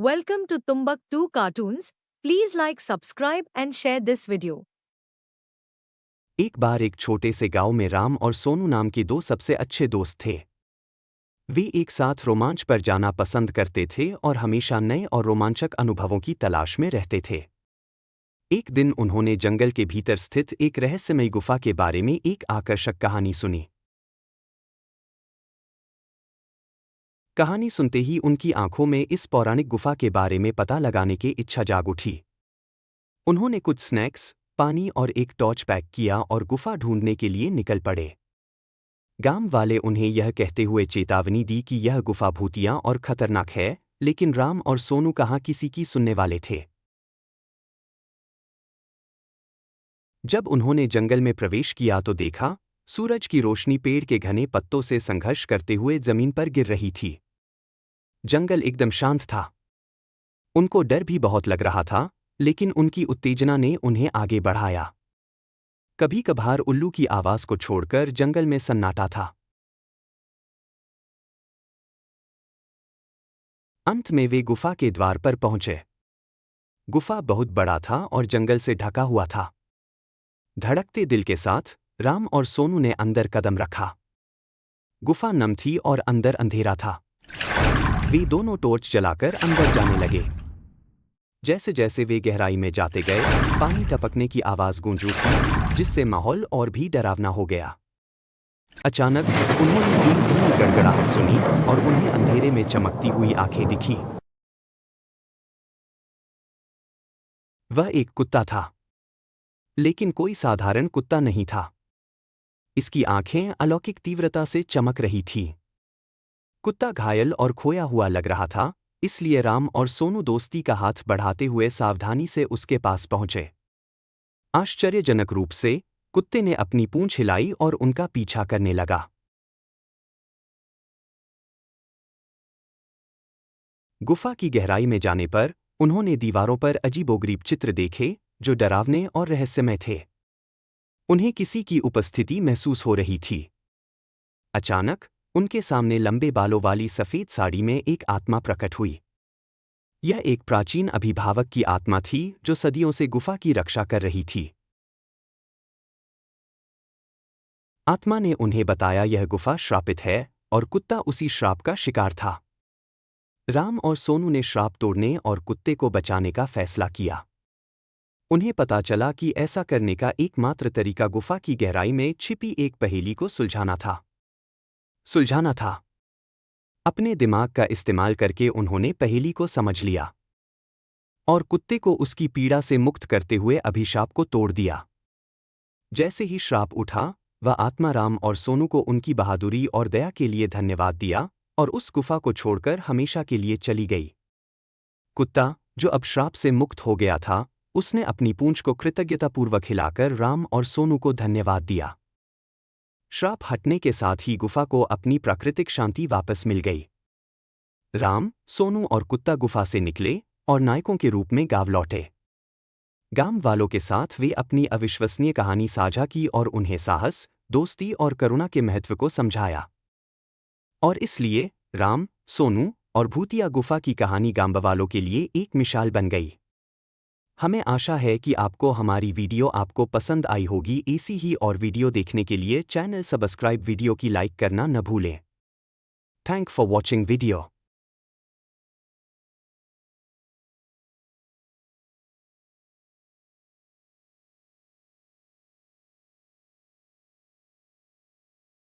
Welcome to Tumbuktu Cartoons. Please like, subscribe and share this video. एक बार एक छोटे से गांव में राम और सोनू नाम के दो सबसे अच्छे दोस्त थे। वे एक साथ रोमांच पर जाना पसंद करते थे और हमेशा नए और रोमांचक अनुभवों की तलाश में रहते थे। एक दिन उन्होंने जंगल के भीतर स्थित एक रहस्यमयी गुफा के बारे में एक आकर्षक कहानी सुनी। कहानी सुनते ही उनकी आंखों में इस पौराणिक गुफा के बारे में पता लगाने की इच्छा जाग उठी। उन्होंने कुछ स्नैक्स, पानी और एक टॉर्च पैक किया और गुफा ढूंढने के लिए निकल पड़े। गांव वाले उन्हें यह कहते हुए चेतावनी दी कि यह गुफा भूतिया और खतरनाक है, लेकिन राम और सोनू कहाँ किसी की सुनने वाले थे। जब उन्होंने जंगल में प्रवेश किया तो देखा, सूरज की रोशनी पेड़ के घने पत्तों से संघर्ष करते हुए जमीन पर गिर रही थी। जंगल एकदम शांत था। उनको डर भी बहुत लग रहा था, लेकिन उनकी उत्तेजना ने उन्हें आगे बढ़ाया। कभी कभार उल्लू की आवाज को छोड़कर जंगल में सन्नाटा था। अंत में वे गुफा के द्वार पर पहुंचे। गुफा बहुत बड़ा था और जंगल से ढका हुआ था। धड़कते दिल के साथ राम और सोनू ने अंदर कदम रखा। गुफा नम थी और अंदर अंधेरा था। वे दोनों टॉर्च जलाकर अंदर जाने लगे। जैसे जैसे वे गहराई में जाते गए, पानी टपकने की आवाज गूंज उठी, जिससे माहौल और भी डरावना हो गया। अचानक उन्होंने एक धीमी गड़गड़ाहट सुनी और उन्हें अंधेरे में चमकती हुई आंखें दिखी। वह एक कुत्ता था, लेकिन कोई साधारण कुत्ता नहीं था। इसकी आंखें अलौकिक तीव्रता से चमक रही थीं। कुत्ता घायल और खोया हुआ लग रहा था, इसलिए राम और सोनू दोस्ती का हाथ बढ़ाते हुए सावधानी से उसके पास पहुंचे। आश्चर्यजनक रूप से कुत्ते ने अपनी पूंछ हिलाई और उनका पीछा करने लगा। गुफा की गहराई में जाने पर उन्होंने दीवारों पर अजीबोगरीब चित्र देखे, जो डरावने और रहस्यमय थे। उन्हें किसी की उपस्थिति महसूस हो रही थी। अचानक उनके सामने लंबे बालों वाली सफेद साड़ी में एक आत्मा प्रकट हुई। यह एक प्राचीन अभिभावक की आत्मा थी जो सदियों से गुफा की रक्षा कर रही थी। आत्मा ने उन्हें बताया यह गुफा श्रापित है और कुत्ता उसी श्राप का शिकार था। राम और सोनू ने श्राप तोड़ने और कुत्ते को बचाने का फैसला किया। उन्हें पता चला कि ऐसा करने का एकमात्र तरीका गुफा की गहराई में छिपी एक पहेली को सुलझाना था। अपने दिमाग का इस्तेमाल करके उन्होंने पहेली को समझ लिया और कुत्ते को उसकी पीड़ा से मुक्त करते हुए अभिशाप को तोड़ दिया। जैसे ही श्राप उठा, वह आत्मा राम और सोनू को उनकी बहादुरी और दया के लिए धन्यवाद दिया और उस गुफा को छोड़कर हमेशा के लिए चली गई। कुत्ता, जो अब श्राप से मुक्त हो गया था, उसने अपनी पूंछ को कृतज्ञतापूर्वक हिलाकर राम और सोनू को धन्यवाद दिया। श्राप हटने के साथ ही गुफा को अपनी प्राकृतिक शांति वापस मिल गई। राम, सोनू और कुत्ता गुफा से निकले और नायकों के रूप में गांव लौटे। गांव वालों के साथ वे अपनी अविश्वसनीय कहानी साझा की और उन्हें साहस, दोस्ती और करुणा के महत्व को समझाया। और इसलिए राम, सोनू और भूतिया गुफा की कहानी गांव वालों के लिए एक मिसाल बन गई। हमें आशा है कि आपको हमारी वीडियो पसंद आई होगी। ऐसी ही और वीडियो देखने के लिए चैनल सब्सक्राइब, वीडियो की लाइक करना न भूलें। Thank for watching video.